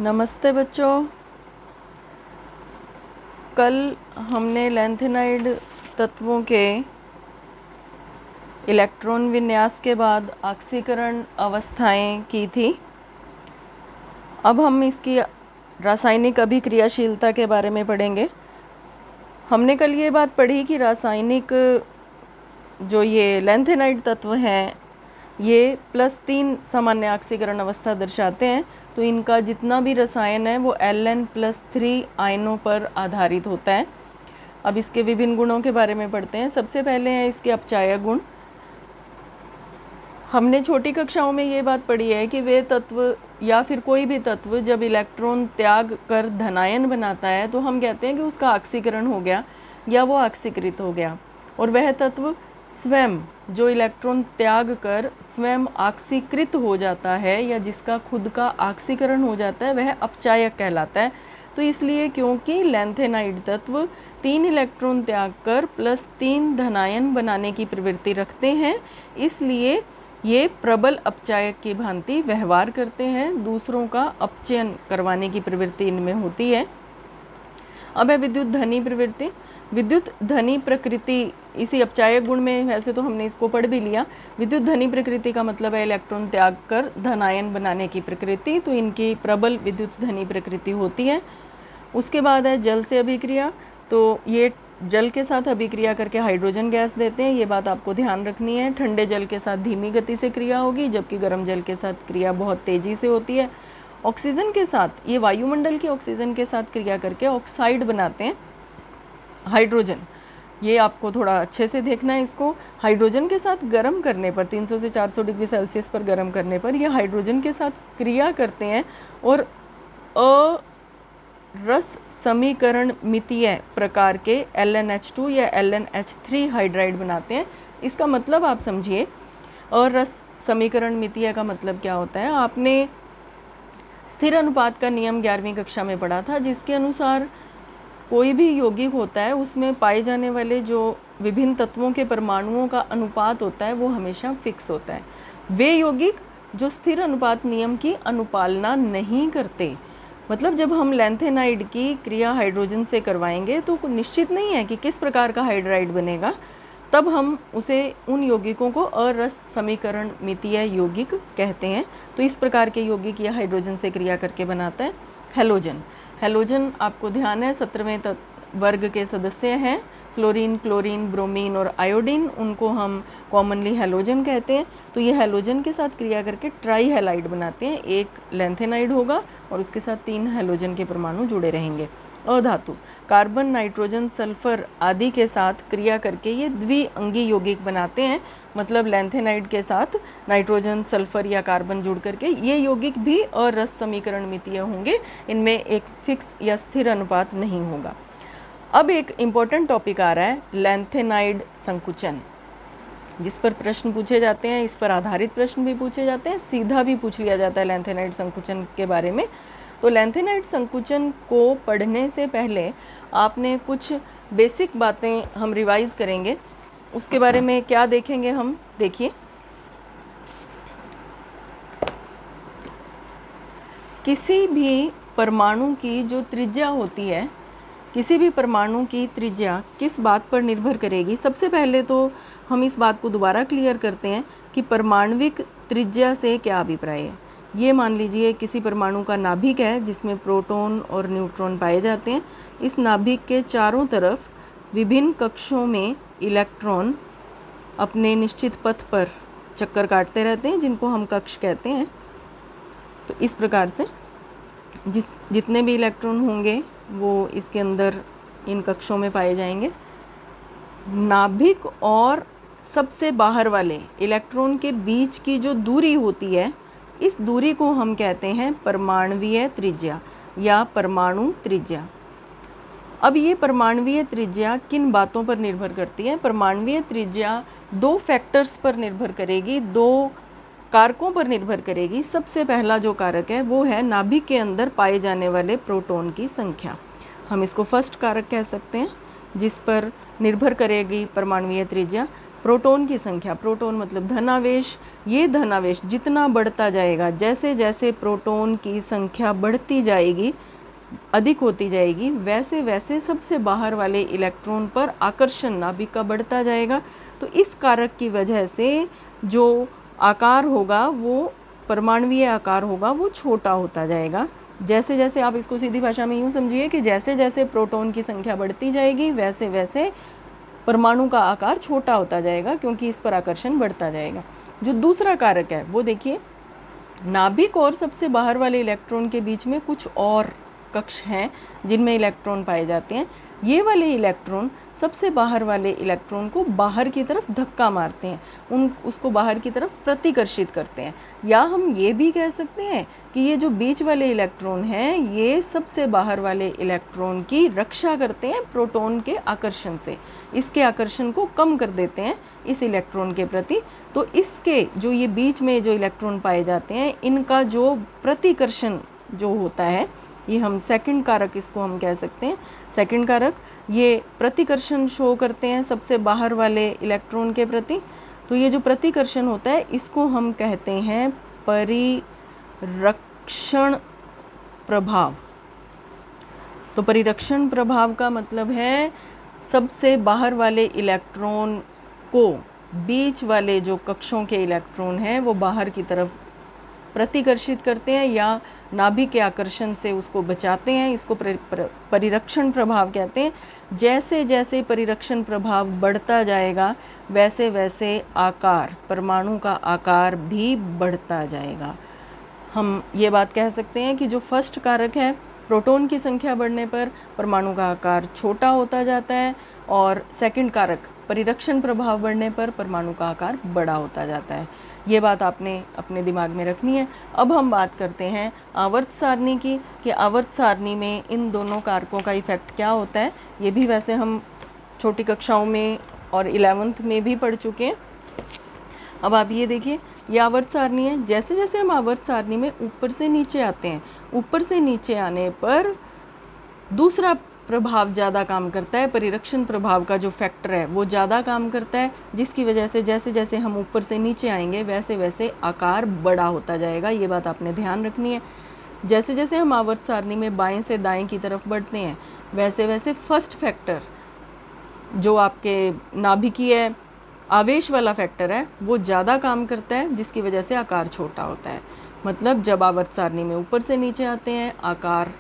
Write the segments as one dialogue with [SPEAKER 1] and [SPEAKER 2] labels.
[SPEAKER 1] नमस्ते बच्चों। कल हमने लैंथेनाइड तत्वों के इलेक्ट्रॉन विन्यास के बाद ऑक्सीकरण अवस्थाएं की थी। अब हम इसकी रासायनिक अभिक्रियाशीलता के बारे में पढ़ेंगे। हमने कल ये बात पढ़ी कि रासायनिक जो ये लैंथेनाइड तत्व हैं ये +3 सामान्य ऑक्सीकरण अवस्था दर्शाते हैं, तो इनका जितना भी रसायन है वो Ln+3 आयनों पर आधारित होता है। अब इसके विभिन्न गुणों के बारे में पढ़ते हैं। सबसे पहले है इसके अपचायक गुण। हमने छोटी कक्षाओं में ये बात पढ़ी है कि वे तत्व या फिर कोई भी तत्व जब इलेक्ट्रॉन त्याग कर धनायन बनाता है तो हम कहते हैं कि उसका ऑक्सीकरण हो गया या वो ऑक्सीकृत हो गया। और वह तत्व स्वयं जो इलेक्ट्रॉन त्याग कर स्वयं ऑक्सीकृत हो जाता है या जिसका खुद का ऑक्सीकरण हो जाता है वह अपचायक कहलाता है। तो इसलिए क्योंकि लैंथेनाइड तत्व 3 इलेक्ट्रॉन त्याग कर +3 धनायन बनाने की प्रवृत्ति रखते हैं, इसलिए ये प्रबल अपचायक की भांति व्यवहार करते हैं। दूसरों का अपचयन करवाने की प्रवृत्ति इनमें होती है। अब है विद्युत धनी प्रवृत्ति। विद्युत धनी प्रकृति इसी अपचायक गुण में, वैसे तो हमने इसको पढ़ भी लिया। विद्युत धनी प्रकृति का मतलब है इलेक्ट्रॉन त्याग कर धनायन बनाने की प्रकृति, तो इनकी प्रबल विद्युत धनी प्रकृति होती है। उसके बाद है जल से अभिक्रिया। तो ये जल के साथ अभिक्रिया करके हाइड्रोजन गैस देते हैं, ये बात आपको ध्यान रखनी है। ठंडे जल के साथ धीमी गति से क्रिया होगी, जबकि गर्म जल के साथ क्रिया बहुत तेज़ी से होती है। ऑक्सीजन के साथ, ये वायुमंडल के ऑक्सीजन के साथ क्रिया करके ऑक्साइड बनाते हैं हाइड्रोजन। ये आपको थोड़ा अच्छे से देखना है इसको। हाइड्रोजन के साथ गर्म करने पर 300 से 400 डिग्री सेल्सियस पर गर्म करने पर ये हाइड्रोजन के साथ क्रिया करते हैं और अरस समीकरण मितीय प्रकार के LnH2 या LnH3 हाइड्राइड बनाते हैं। इसका मतलब आप समझिए, अरस समीकरण मितीय का मतलब क्या होता है। आपने स्थिर अनुपात का नियम 11वीं कक्षा में पढ़ा था, जिसके अनुसार कोई भी यौगिक होता है उसमें पाए जाने वाले जो विभिन्न तत्वों के परमाणुओं का अनुपात होता है वो हमेशा फिक्स होता है। वे यौगिक जो स्थिर अनुपात नियम की अनुपालना नहीं करते, मतलब जब हम लैंथेनाइड की क्रिया हाइड्रोजन से करवाएंगे तो निश्चित नहीं है कि किस प्रकार का हाइड्राइड बनेगा, तब हम उसे उन यौगिकों को अरस समीकरण मितीय यौगिक कहते हैं। तो इस प्रकार के यौगिक यह हाइड्रोजन से क्रिया करके बनाता है। हैलोजन, हैलोजन आपको ध्यान है 17वें वर्ग के सदस्य हैं। फ्लोरीन, क्लोरीन, ब्रोमीन और आयोडीन, उनको हम कॉमनली हैलोजन कहते हैं। तो ये हैलोजन के साथ क्रिया करके ट्राई हैलाइड बनाते हैं। एक लैंथेनाइड होगा और उसके साथ 3 हैलोजन के परमाणु जुड़े रहेंगे। अधातु, कार्बन, नाइट्रोजन, सल्फर आदि के साथ क्रिया करके ये द्विअंगी यौगिक बनाते हैं। मतलब लैंथेनाइड के साथ नाइट्रोजन, सल्फर या कार्बन जुड़ करके ये यौगिक भी अरस समीकरण मितीय होंगे। इनमें एक फिक्स या स्थिर अनुपात नहीं होगा। अब एक इम्पॉर्टेंट टॉपिक आ रहा है लैंथेनाइड संकुचन, जिस पर प्रश्न पूछे जाते हैं। इस पर आधारित प्रश्न भी पूछे जाते हैं, सीधा भी पूछ लिया जाता है लैंथेनाइड संकुचन के बारे में। तो लैंथेनाइड संकुचन को पढ़ने से पहले आपने कुछ बेसिक बातें हम रिवाइज करेंगे। उसके बारे में क्या देखेंगे हम, देखिए। किसी भी परमाणु की जो त्रिज्या होती है, किसी भी परमाणु की त्रिज्या किस बात पर निर्भर करेगी। सबसे पहले तो हम इस बात को दोबारा क्लियर करते हैं कि परमाणविक त्रिज्या से क्या अभिप्राय है। ये मान लीजिए किसी परमाणु का नाभिक है जिसमें प्रोटॉन और न्यूट्रॉन पाए जाते हैं। इस नाभिक के चारों तरफ विभिन्न कक्षों में इलेक्ट्रॉन अपने निश्चित पथ पर चक्कर काटते रहते हैं, जिनको हम कक्ष कहते हैं। तो इस प्रकार से जितने भी इलेक्ट्रॉन होंगे वो इसके अंदर इन कक्षों में पाए जाएंगे। नाभिक और सबसे बाहर वाले इलेक्ट्रॉन के बीच की जो दूरी होती है, इस दूरी को हम कहते हैं परमाणुवीय त्रिज्या या परमाणु त्रिज्या। अब ये परमाणुवीय त्रिज्या किन बातों पर निर्भर करती है। परमाणुवीय त्रिज्या 2 फैक्टर्स पर निर्भर करेगी, 2 कारकों पर निर्भर करेगी। सबसे पहला जो कारक है वो है नाभिक के अंदर पाए जाने वाले प्रोटॉन की संख्या। हम इसको फर्स्ट कारक कह सकते हैं, जिस पर निर्भर करेगी परमाणुवीय त्रिज्या। प्रोटॉन की संख्या, प्रोटॉन मतलब धनावेश, ये धनावेश जितना बढ़ता जाएगा, जैसे जैसे प्रोटॉन की संख्या बढ़ती जाएगी, अधिक होती जाएगी, वैसे वैसे सबसे बाहर वाले इलेक्ट्रॉन पर आकर्षण नाभिक का बढ़ता जाएगा। तो इस कारक की वजह से जो आकार होगा, वो परमाणुीय आकार होगा, वो छोटा होता जाएगा। जैसे जैसे आप इसको सीधी भाषा में यूँ समझिए कि जैसे जैसे प्रोटॉन की संख्या बढ़ती जाएगी, वैसे वैसे परमाणु का आकार छोटा होता जाएगा, क्योंकि इस पर आकर्षण बढ़ता जाएगा। जो दूसरा कारक है वो देखिए, नाभिक और सबसे बाहर वाले इलेक्ट्रॉन के बीच में कुछ और कक्ष हैं जिनमें इलेक्ट्रॉन पाए जाते हैं। ये वाले इलेक्ट्रॉन सबसे बाहर वाले इलेक्ट्रॉन को बाहर की तरफ धक्का मारते हैं, उसको बाहर की तरफ प्रतिकर्षित करते हैं। या हम ये भी कह सकते हैं कि ये जो बीच वाले इलेक्ट्रॉन हैं, ये सबसे बाहर वाले इलेक्ट्रॉन की रक्षा करते हैं प्रोटॉन के आकर्षण से, इसके आकर्षण को कम कर देते हैं इस इलेक्ट्रॉन के प्रति। तो इसके जो ये बीच में जो इलेक्ट्रॉन पाए जाते हैं, इनका जो प्रतिकर्षण जो होता है, ये हम सेकंड कारक इसको हम कह सकते हैं। सेकंड कारक ये प्रतिकर्षण शो करते हैं सबसे बाहर वाले इलेक्ट्रॉन के प्रति। तो ये जो प्रतिकर्षण होता है, इसको हम कहते हैं परिरक्षण प्रभाव। तो परिरक्षण प्रभाव का मतलब है सबसे बाहर वाले इलेक्ट्रॉन को बीच वाले जो कक्षों के इलेक्ट्रॉन हैं वो बाहर की तरफ प्रतिकर्षित करते हैं या नाभिक के आकर्षण से उसको बचाते हैं। इसको परिरक्षण प्रभाव कहते हैं। जैसे जैसे परिरक्षण प्रभाव बढ़ता जाएगा, वैसे वैसे आकार, परमाणु का आकार भी बढ़ता जाएगा। हम ये बात कह सकते हैं कि जो फर्स्ट कारक है, प्रोटॉन की संख्या बढ़ने पर परमाणु का आकार छोटा होता जाता है, और सेकंड कारक परिरक्षण प्रभाव बढ़ने पर परमाणु का आकार बड़ा होता जाता है। ये बात आपने अपने दिमाग में रखनी है। अब हम बात करते हैं आवर्त सारणी की, कि आवर्त सारणी में इन दोनों कारकों का इफ़ेक्ट क्या होता है। ये भी वैसे हम छोटी कक्षाओं में और 11th में भी पढ़ चुके हैं। अब आप ये देखिए, ये आवर्त सारणी है। जैसे जैसे हम आवर्त सारणी में ऊपर से नीचे आते हैं, ऊपर से नीचे आने पर दूसरा प्रभाव ज़्यादा काम करता है, परिरक्षण प्रभाव का जो फैक्टर है वो ज़्यादा काम करता है, जिसकी वजह से जैसे जैसे हम ऊपर से नीचे आएंगे, वैसे वैसे आकार बड़ा होता जाएगा। ये बात आपने ध्यान रखनी है। जैसे जैसे हम आवर्त सारणी में बाएं से दाएं की तरफ बढ़ते हैं, वैसे वैसे फर्स्ट फैक्टर जो आपके नाभिकीय आवेश वाला फैक्टर है वो ज़्यादा काम करता है, जिसकी वजह से आकार छोटा होता है। मतलब जब आवर्त सारणी में ऊपर से नीचे आते हैं, आकार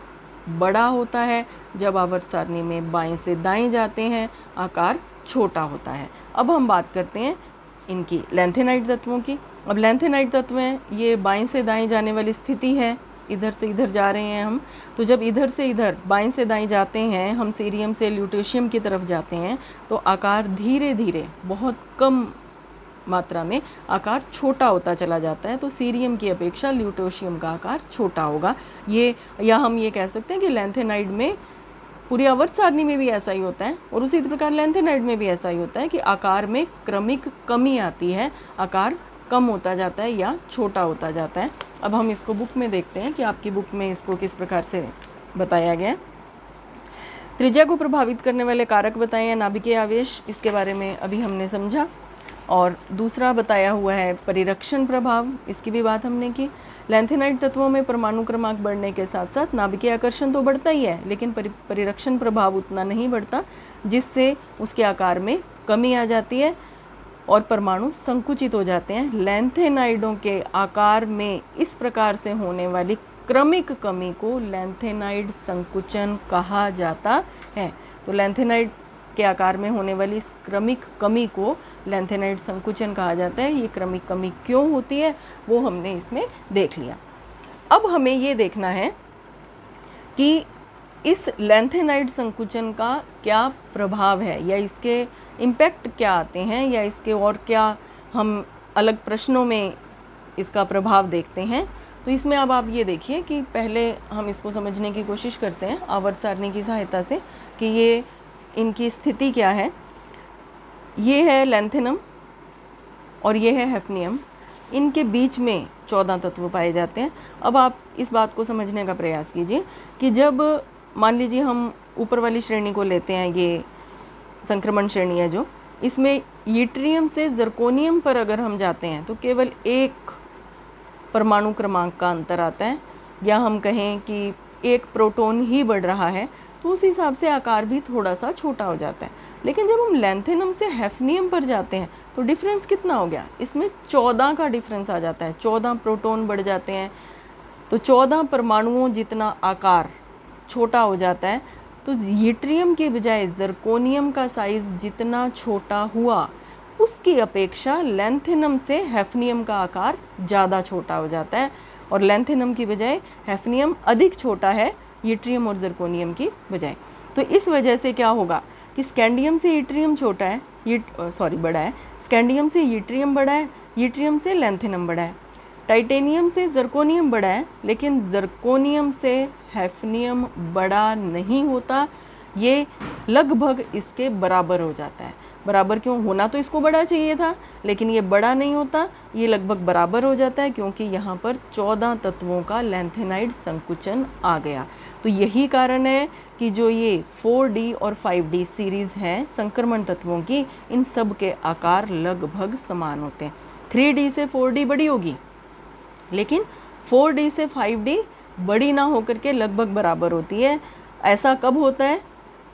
[SPEAKER 1] बड़ा होता है। जब आवर्त सारणी में बाएं से दाएं जाते हैं, आकार छोटा होता है। अब हम बात करते हैं इनकी लैंथेनाइड तत्वों की। अब लैंथेनाइड तत्व हैं, ये बाएं से दाएं जाने वाली स्थिति है। इधर से इधर जा रहे हैं हम, तो जब इधर से इधर बाएं से दाएं जाते हैं, हम सीरियम से ल्यूटेशियम की तरफ जाते हैं, तो आकार धीरे धीरे बहुत कम मात्रा में आकार छोटा होता चला जाता है। तो सीरियम की अपेक्षा ल्यूटेशियम का आकार छोटा होगा। ये या हम ये कह सकते हैं कि लैंथेनाइड में, पूरी आवर्त सारणी में भी ऐसा ही होता है, और उसी प्रकार लैंथेनाइड में भी ऐसा ही होता है कि आकार में क्रमिक कमी आती है, आकार कम होता जाता है या छोटा होता जाता है। अब हम इसको बुक में देखते हैं कि आपकी बुक में इसको किस प्रकार से बताया गया है। त्रिज्या को प्रभावित करने वाले कारक बताए हैं नाभिकीय आवेश, इसके बारे में अभी हमने समझा। और दूसरा बताया हुआ है परिरक्षण प्रभाव, इसकी भी बात हमने की। लैंथेनाइड तत्वों में परमाणु क्रमांक बढ़ने के साथ साथ नाभिकीय आकर्षण तो बढ़ता ही है, लेकिन परिरक्षण प्रभाव उतना नहीं बढ़ता, जिससे उसके आकार में कमी आ जाती है और परमाणु संकुचित हो जाते हैं। लैंथेनाइडों के आकार में इस प्रकार से होने वाली क्रमिक कमी को लैंथेनाइड संकुचन कहा जाता है। तो लैंथेनाइड के आकार में होने वाली इस क्रमिक कमी को लैंथेनाइड संकुचन कहा जाता है। ये क्रमिक कमी क्यों होती है वो हमने इसमें देख लिया। अब हमें ये देखना है कि इस लैंथेनाइड संकुचन का क्या प्रभाव है, या इसके इम्पैक्ट क्या आते हैं, या इसके और क्या हम अलग प्रश्नों में इसका प्रभाव देखते हैं। तो इसमें अब आप ये देखिए कि पहले हम इसको समझने की कोशिश करते हैं आवर्त सारणी की सहायता से कि ये इनकी स्थिति क्या है। ये है लैंथेनम और ये है हैफनियम। इनके बीच में 14 तत्व पाए जाते हैं। अब आप इस बात को समझने का प्रयास कीजिए कि जब मान लीजिए हम ऊपर वाली श्रेणी को लेते हैं, ये संक्रमण श्रेणी है जो, इसमें यट्रियम से ज़िरकोनियम पर अगर हम जाते हैं तो केवल एक परमाणु क्रमांक का अंतर आता है, या हम कहें कि एक प्रोटॉन ही बढ़ रहा है, तो उस हिसाब से आकार भी थोड़ा सा छोटा हो जाता है। लेकिन जब हम लैंथेनम से हैफनियम पर जाते हैं तो डिफरेंस कितना हो गया, इसमें 14 का डिफरेंस आ जाता है, 14 प्रोटॉन बढ़ जाते हैं, तो 14 परमाणुओं जितना आकार छोटा हो जाता है। तो यट्रियम के बजाय ज़िरकोनियम का साइज़ जितना छोटा हुआ, उसकी अपेक्षा लैंथेनम से हैफनियम का आकार ज़्यादा छोटा हो जाता है, और लैंथेनम की बजाय हैफनियम अधिक छोटा है यट्रियम और ज़िरकोनियम की बजाय। तो इस वजह से क्या होगा कि स्कैंडियम से यट्रियम छोटा है, बड़ा है, स्कैंडियम से यट्रियम बड़ा है, यट्रियम से लैंथेनम बड़ा है, टाइटेनियम से ज़िरकोनियम बड़ा है, लेकिन ज़िरकोनियम से हैफनियम बड़ा नहीं होता, ये लगभग इसके बराबर हो जाता है। बराबर क्यों होना, तो इसको बड़ा चाहिए था, लेकिन ये बड़ा नहीं होता, ये लगभग बराबर हो जाता है, क्योंकि यहाँ पर 14 तत्वों का लैंथेनाइड संकुचन आ गया। तो यही कारण है कि जो ये 4D और 5D सीरीज़ हैं संक्रमण तत्वों की, इन सब के आकार लगभग समान होते हैं। 3D से 4D बड़ी होगी, लेकिन 4D से 5D बड़ी ना होकर के लगभग बराबर होती है। ऐसा कब होता है,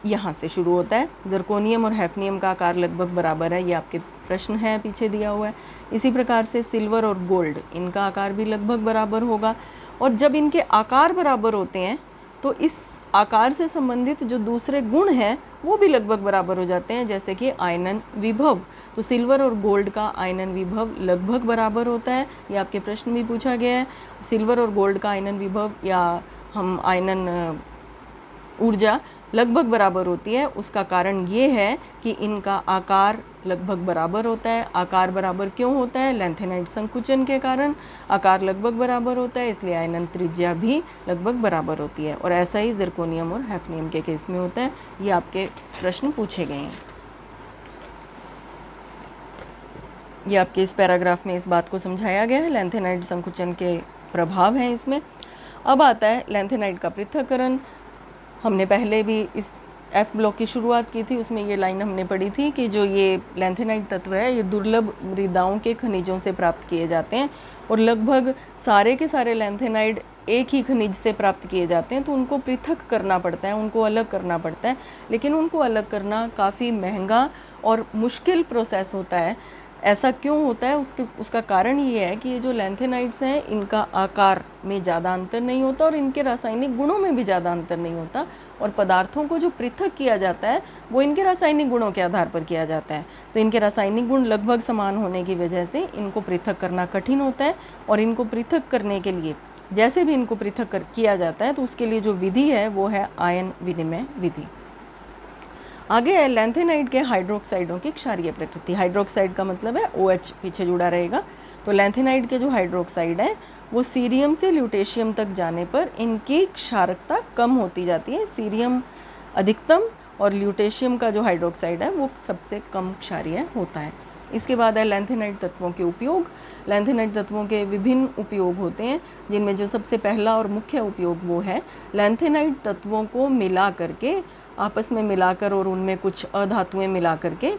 [SPEAKER 1] यहाँ से शुरू होता है। ज़िरकोनियम और हैफनियम का आकार लगभग बराबर है, ये आपके प्रश्न है पीछे दिया हुआ है। इसी प्रकार से सिल्वर और गोल्ड, इनका आकार भी लगभग बराबर होगा। और जब इनके आकार बराबर होते हैं तो इस आकार से संबंधित जो दूसरे गुण हैं वो भी लगभग बराबर हो जाते हैं, जैसे कि आयनन विभव। तो सिल्वर और गोल्ड का आयनन विभव लगभग बराबर होता है, ये आपके प्रश्न में पूछा गया है। सिल्वर और गोल्ड का आयनन विभव या हम आयनन ऊर्जा लगभग बराबर होती है। उसका कारण ये है कि इनका आकार लगभग बराबर होता है। आकार बराबर क्यों होता है, लैंथेनाइड संकुचन के कारण आकार लगभग बराबर होता है, इसलिए आयनन त्रिज्या भी लगभग बराबर होती है। और ऐसा ही ज़िरकोनियम और हैफनियम के केस में होता है। ये आपके प्रश्न पूछे गए हैं। ये आपके इस पैराग्राफ में इस बात को समझाया गया है, लैंथेनाइड संकुचन के प्रभाव हैं इसमें। अब आता है लैंथेनाइड का पृथक्करण। हमने पहले भी इस F ब्लॉक की शुरुआत की थी, उसमें ये लाइन हमने पढ़ी थी कि जो ये लैंथेनाइड तत्व है ये दुर्लभ मृदाओं के खनिजों से प्राप्त किए जाते हैं, और लगभग सारे के सारे लैंथेनाइड एक ही खनिज से प्राप्त किए जाते हैं, तो उनको पृथक करना पड़ता है, उनको अलग करना पड़ता है। लेकिन उनको अलग करना काफ़ी महंगा और मुश्किल प्रोसेस होता है। ऐसा क्यों होता है, उसका कारण ये है कि ये जो लैंथेनाइड्स हैं इनका आकार में ज़्यादा अंतर नहीं होता और इनके रासायनिक गुणों में भी ज़्यादा अंतर नहीं होता, और पदार्थों को जो पृथक किया जाता है वो इनके रासायनिक गुणों के आधार पर किया जाता है। तो इनके रासायनिक गुण लगभग समान होने की वजह से इनको पृथक करना कठिन होता है, और इनको पृथक करने के लिए जैसे भी इनको पृथक किया जाता है तो उसके लिए जो विधि है वो है आयन विनिमय विधि। आगे है लैंथेनाइड के हाइड्रोक्साइडों की क्षारीय प्रकृति। हाइड्रोक्साइड का मतलब है OH पीछे जुड़ा रहेगा। तो लैंथेनाइड के जो हाइड्रोक्साइड है वो सीरियम से ल्यूटेशियम तक जाने पर इनकी क्षारकता कम होती जाती है। सीरियम अधिकतम और ल्यूटेशियम का जो हाइड्रोक्साइड है वो सबसे कम क्षारीय होता है। इसके बाद है लैंथेनाइड तत्वों के उपयोग। लैंथेनाइड तत्वों के विभिन्न उपयोग होते हैं, जिनमें जो सबसे पहला और मुख्य उपयोग वो है लैंथेनाइड तत्वों को मिला करके, आपस में मिलाकर और उनमें कुछ अधातुएं मिला करके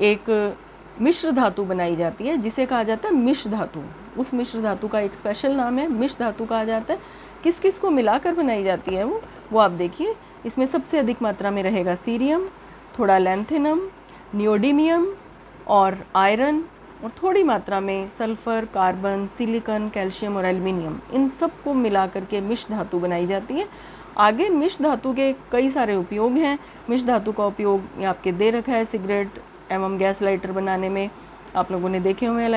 [SPEAKER 1] एक मिश्र धातु बनाई जाती है, जिसे कहा जाता है मिश्र धातु। उस मिश्र धातु का एक स्पेशल नाम है, मिश्र धातु कहा जाता है। किस किस को मिलाकर बनाई जाती है वो आप देखिए। इसमें सबसे अधिक मात्रा में रहेगा सीरियम, थोड़ा लैंथेनम, नियोडिमियम और आयरन, और थोड़ी मात्रा में सल्फर, कार्बन, सिलिकॉन, कैल्शियम और एल्युमिनियम। इन सब को मिला करके मिश्र धातु बनाई जाती है। आगे मिश्र धातु के कई सारे उपयोग हैं। मिश्र धातु का उपयोग ये आपके दे रखा है, सिगरेट एवं गैस लाइटर बनाने में आप लोगों ने देखे हुए हैं,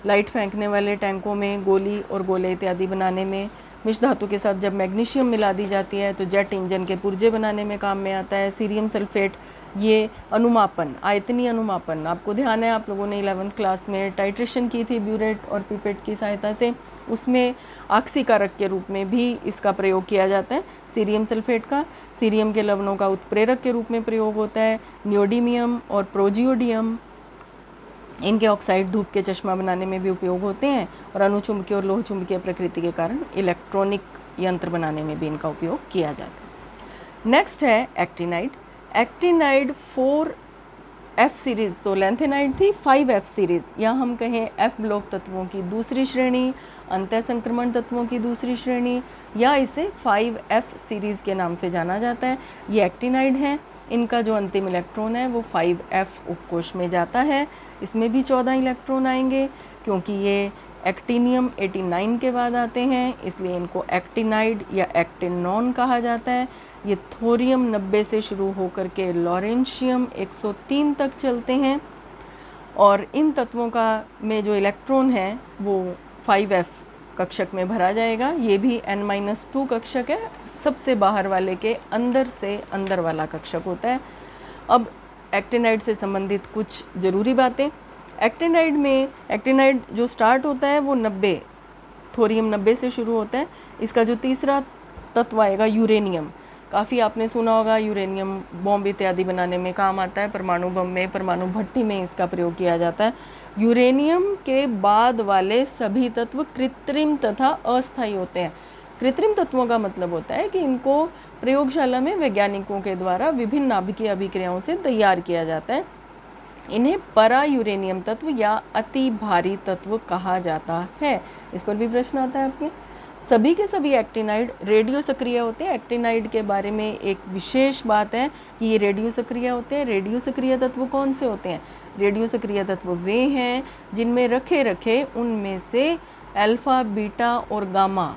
[SPEAKER 1] लाइट फेंकने वाले टैंकों में गोली और गोले इत्यादि बनाने में। मिश्र धातु के साथ जब मैग्नीशियम मिला दी जाती है तो जेट इंजन के पुर्जे बनाने में काम में आता है। सीरियम सल्फेट, ये अनुमापन, आयतनीय अनुमापन, आपको ध्यान है आप लोगों ने 11th क्लास में टाइट्रेशन की थी ब्यूरेट और पिपेट की सहायता से, उसमें ऑक्सीकारक के रूप में भी इसका प्रयोग किया जाता है सीरियम सल्फेट का। सीरियम के लवणों का उत्प्रेरक के रूप में प्रयोग होता है। नियोडिमियम और प्रोजियोडियम, इनके ऑक्साइड धूप के चश्मा बनाने में भी उपयोग होते हैं, और अनुचुंबकीय और लोह चुंबकीय प्रकृति के कारण इलेक्ट्रॉनिक यंत्र बनाने में भी इनका उपयोग किया जाता है। नेक्स्ट है एक्टिनाइड। एक्टिनाइड 4 F सीरीज़ तो लैंथेनाइड थी, 5F सीरीज़ या हम कहें F ब्लॉक तत्वों की दूसरी श्रेणी, अंतः संक्रमण तत्वों की दूसरी श्रेणी, या इसे 5F सीरीज़ के नाम से जाना जाता है। ये एक्टिनाइड हैं, इनका जो अंतिम इलेक्ट्रॉन है वो 5F उपकोष में जाता है। इसमें भी 14 इलेक्ट्रॉन आएंगे क्योंकि ये एक्टिनियम 89 के बाद आते हैं, इसलिए इनको एक्टिनाइड या एक्टिनॉन कहा जाता है। ये थोरियम 90 से शुरू होकर के लॉरेंशियम 103 तक चलते हैं और इन तत्वों का में जो इलेक्ट्रॉन है वो 5F कक्षक में भरा जाएगा। ये भी N-2 कक्षक है, सबसे बाहर वाले के अंदर से अंदर वाला कक्षक होता है। अब एक्टिनाइड से संबंधित कुछ ज़रूरी बातें। एक्टिनाइड जो स्टार्ट होता है वो 90 थोरियम 90 से शुरू होता है। इसका जो तीसरा तत्व आएगा यूरेनियम, काफ़ी आपने सुना होगा, यूरेनियम बॉम्ब इत्यादि बनाने में काम आता है, परमाणु बम में, परमाणु भट्टी में इसका प्रयोग किया जाता है। यूरेनियम के बाद वाले सभी तत्व कृत्रिम तथा अस्थायी होते हैं। कृत्रिम तत्वों का मतलब होता है कि इनको प्रयोगशाला में वैज्ञानिकों के द्वारा विभिन्न नाभिकीय अभिक्रियाओं से तैयार किया जाता है। इन्हें परा यूरेनियम तत्व या अति भारी तत्व कहा जाता है। इस पर भी प्रश्न आता है आपके। सभी के सभी एक्टिनाइड रेडियो सक्रिय होते हैं। एक्टिनाइड के बारे में एक विशेष बात है कि ये रेडियो सक्रिय होते हैं। रेडियो सक्रिय तत्व कौन से होते हैं? रेडियो सक्रिय तत्व वे हैं जिनमें रखे रखे उनमें से अल्फ़ा, बीटा और गामा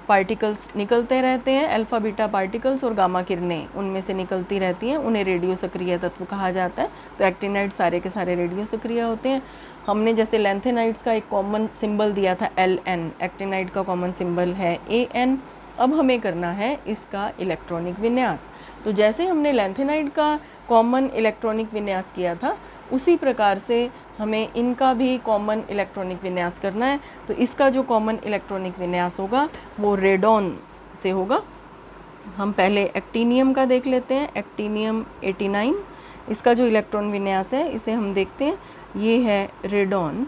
[SPEAKER 1] पार्टिकल्स निकलते रहते हैं। अल्फ़ा बीटा पार्टिकल्स और गामा किरणें उनमें से निकलती रहती हैं, उन्हें रेडियो सक्रिय तत्व कहा जाता है। तो एक्टिनाइड सारे के सारे रेडियो सक्रिय होते हैं। हमने जैसे लैंथेनाइड्स का एक कॉमन सिंबल दिया था Ln, एक्टिनाइड का कॉमन सिंबल है An। अब हमें करना है इसका इलेक्ट्रॉनिक विन्यास। तो जैसे हमने लैंथेनाइड का कॉमन इलेक्ट्रॉनिक विन्यास किया था उसी प्रकार से हमें इनका भी कॉमन इलेक्ट्रॉनिक विन्यास करना है। तो इसका जो कॉमन इलेक्ट्रॉनिक विन्यास होगा वो रेडॉन से होगा। हम पहले एक्टिनियम का देख लेते हैं। एक्टिनियम 89, इसका जो इलेक्ट्रॉन विन्यास है इसे हम देखते हैं। ये है रेडॉन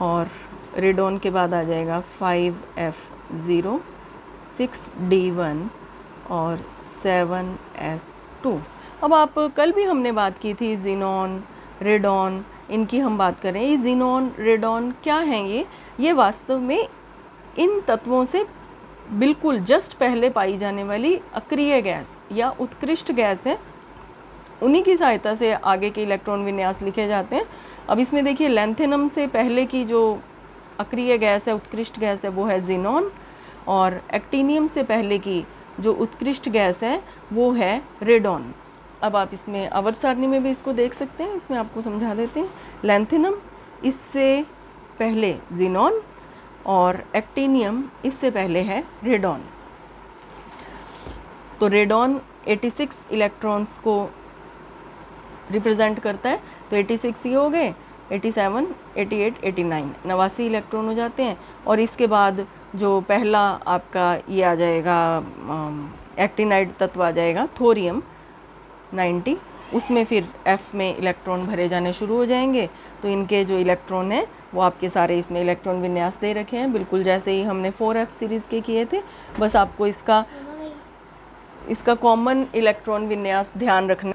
[SPEAKER 1] और रेडॉन के बाद आ जाएगा 5F0, 6D1 और 7S2। अब आप कल भी हमने बात की थी ज़ीनॉन, रेडॉन, इनकी हम बात करें। ये ज़ीनॉन, रेडॉन क्या हैं? ये वास्तव में इन तत्वों से बिल्कुल जस्ट पहले पाई जाने वाली अक्रिय गैस या उत्कृष्ट गैस है। उन्हीं की सहायता से आगे के इलेक्ट्रॉन विन्यास लिखे जाते हैं। अब इसमें देखिए लैंथेनम से पहले की जो अक्रिय गैस है, उत्कृष्ट गैस है, वो है ज़ीनॉन, और एक्टिनियम से पहले की जो उत्कृष्ट गैस है वो है रेडॉन। अब आप इसमें आवर्त सारणी में भी इसको देख सकते हैं, इसमें आपको समझा देते हैं। लैंथेनम इससे पहले ज़ीनॉन और एक्टिनियम इससे पहले है रेडॉन। तो रेडॉन 86 इलेक्ट्रॉन्स को रिप्रेजेंट करता है। तो 86 ये हो गए, 87, 88, 89, 89 इलेक्ट्रॉन हो जाते हैं। और इसके बाद जो पहला आपका ये आ जाएगा एक्टिनाइड तत्व आ जाएगा थोरियम 90, उसमें फिर F में इलेक्ट्रॉन भरे जाने शुरू हो जाएंगे। तो इनके जो इलेक्ट्रॉन हैं वो आपके सारे इसमें इलेक्ट्रॉन विन्यास दे रखे हैं, बिल्कुल जैसे ही हमने 4F सीरीज़ के किए थे। बस आपको इसका कॉमन इलेक्ट्रॉन विन्यास ध्यान रखना।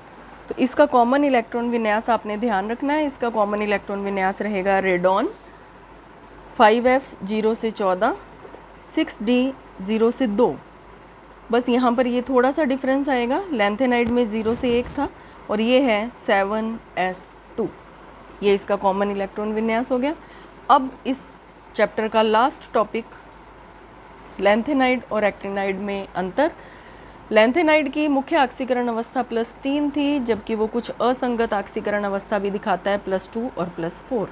[SPEAKER 1] तो इसका कॉमन इलेक्ट्रॉन विन्यास आपने ध्यान रखना है। इसका कॉमन इलेक्ट्रॉन विन्यास रहेगा रेडॉन 5F 0 से 14, 6D 0 से 2। बस यहाँ पर ये थोड़ा सा डिफरेंस आएगा, लैंथेनाइड में 0 से 1 था और ये है 7S2। ये इसका कॉमन इलेक्ट्रॉन विन्यास हो गया। अब इस चैप्टर का लास्ट टॉपिक लैंथेनाइड और एक्टिनाइड में अंतर। लैंथेनाइड की मुख्य ऑक्सीकरण अवस्था +3 थी, जबकि वो कुछ असंगत ऑक्सीकरण अवस्था भी दिखाता है +2 और +4।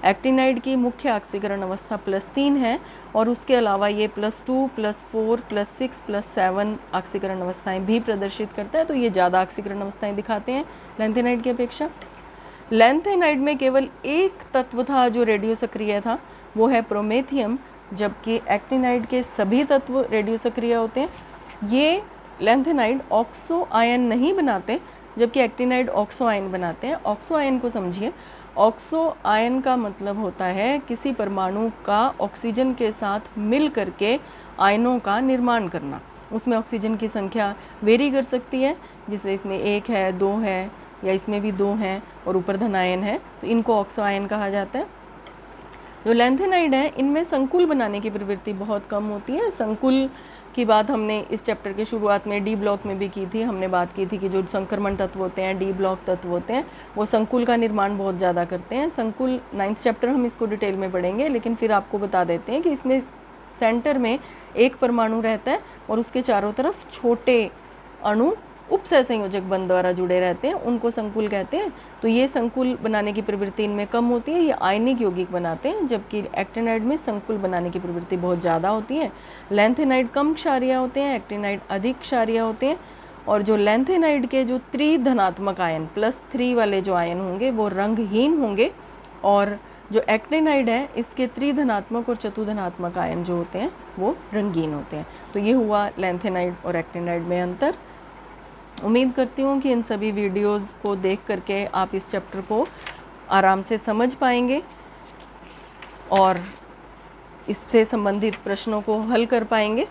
[SPEAKER 1] एक्टिनाइड की मुख्य ऑक्सीकरण अवस्था +3 है और उसके अलावा ये +2, +4, +6, +7 ऑक्सीकरण अवस्थाएं भी प्रदर्शित करता है। तो ये ज़्यादा ऑक्सीकरण अवस्थाएं दिखाते हैं लैंथेनाइड की अपेक्षा। लैंथेनाइड में केवल एक तत्व था जो रेडियो सक्रिय था, वो है प्रोमेथियम, जबकि एक्टिनाइड के सभी तत्व रेडियो सक्रिय होते हैं। ये लैंथेनाइड ऑक्सो आयन नहीं बनाते, जबकि एक्टिनाइड ऑक्सो आयन बनाते हैं। ऑक्सो आयन को समझिए। ऑक्सो आयन का मतलब होता है किसी परमाणु का ऑक्सीजन के साथ मिल करके आयनों का निर्माण करना। उसमें ऑक्सीजन की संख्या वेरी कर सकती है, जैसे इसमें 1 है, 2 है, या इसमें भी 2 हैं और ऊपर धन आयन है, तो इनको ऑक्सो आयन कहा जाता है। जो लैंथेनाइड है इनमें संकुल बनाने की प्रवृत्ति बहुत कम होती है। संकुल की बात हमने इस चैप्टर के शुरुआत में डी ब्लॉक में भी की थी। हमने बात की थी कि जो संक्रमण तत्व होते हैं, डी ब्लॉक तत्व होते हैं, वो संकुल का निर्माण बहुत ज़्यादा करते हैं। संकुल 9th चैप्टर हम इसको डिटेल में पढ़ेंगे, लेकिन फिर आपको बता देते हैं कि इसमें सेंटर में एक परमाणु रहता है और उसके चारों तरफ छोटे अणु उपसहसंयोजक बंध द्वारा जुड़े रहते हैं, उनको संकुल कहते हैं। तो ये संकुल बनाने की प्रवृत्ति इनमें कम होती है, ये आयनिक यौगिक बनाते हैं, जबकि एक्टिनाइड में संकुल बनाने की प्रवृत्ति बहुत ज़्यादा होती है। लैंथेनाइड कम क्षारीय होते हैं, एक्टिनाइड अधिक क्षारीय होते हैं। और जो लैंथेनाइड के जो त्रिधनात्मक आयन +3 वाले जो आयन होंगे वो रंगहीन होंगे, और जो एक्टिनाइड है इसके त्रिधनात्मक और चतुर्धनात्मक आयन जो होते हैं वो रंगीन होते हैं। तो ये हुआ लैंथेनाइड और एक्टिनाइड में अंतर। उम्मीद करती हूँ कि इन सभी वीडियोज़ को देख करके आप इस चैप्टर को आराम से समझ पाएंगे और इससे संबंधित प्रश्नों को हल कर पाएंगे।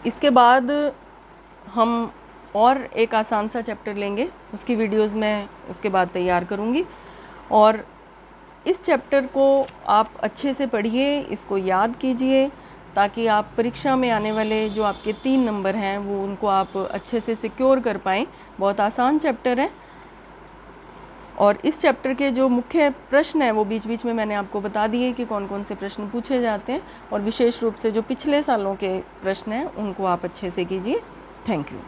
[SPEAKER 1] इसके बाद हम और एक आसान सा चैप्टर लेंगे, उसकी वीडियोज़ मैं उसके बाद तैयार करूँगी। और इस चैप्टर को आप अच्छे से पढ़िए, इसको याद कीजिए, ताकि आप परीक्षा में आने वाले जो आपके 3 नंबर हैं वो उनको आप अच्छे से सिक्योर कर पाएँ। बहुत आसान चैप्टर है। और इस चैप्टर के जो मुख्य प्रश्न हैं वो बीच बीच में मैंने आपको बता दिए कि कौन कौन से प्रश्न पूछे जाते हैं, और विशेष रूप से जो पिछले सालों के प्रश्न हैं उनको आप अच्छे से कीजिए। Thank you.